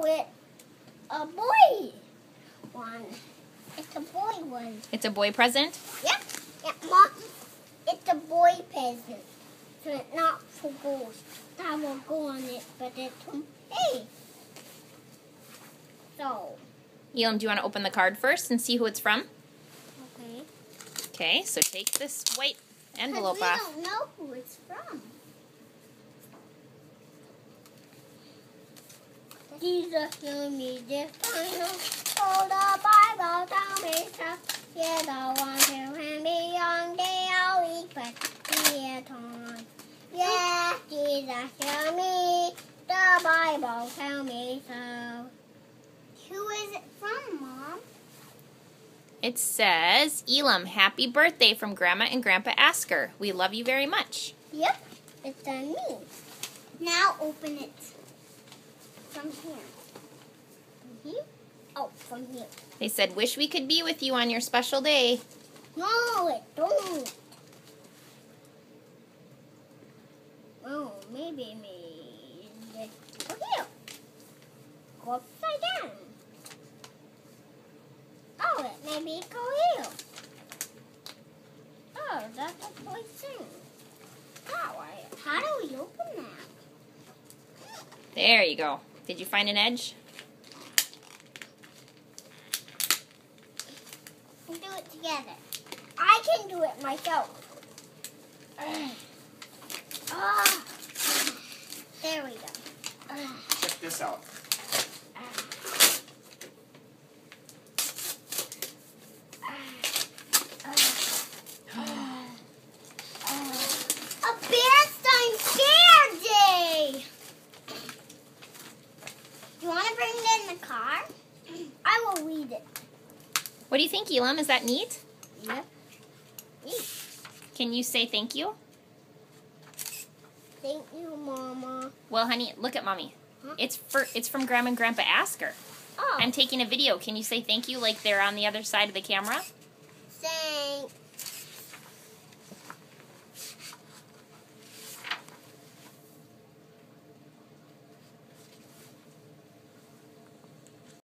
it's a boy one. It's a boy one. It's a boy present? Yep. Yeah, Mom. It's a boy present. So it's not for girls. That will go on it, but it's from hey. So. Elam, do you want to open the card first and see who it's from? Okay. Okay, so take this white envelope off. We don't know who it's from. Jesus, hear me this final. Oh, the Bible tell me so. Yeah, the one who can be young, they are weak, but he is on. Yeah, Jesus, hear me. The Bible tell me so. Who is it from, Mom? It says, Elam, happy birthday from Grandma and Grandpa Asker. We love you very much. Yep, it's on me. Now open it. From here. From here? Oh, from here. They said, wish we could be with you on your special day. No, it don't. Oh, maybe go here. Go upside down. Oh, it maybe go here. Oh, that's a place thing. That way. How do we open that? There you go. Did you find an edge? We'll do it together. I can do it myself. There we go. Check this out. A Bearstein Fair Day! Do you want to bring it in the car? I will read it. What do you think, Elam? Is that neat? Yep. Neat. Can you say thank you? Thank you, Mama. Well, honey, look at Mommy. Huh? It's from Grandma and Grandpa Asker. Oh. I'm taking a video. Can you say thank you like they're on the other side of the camera? Thank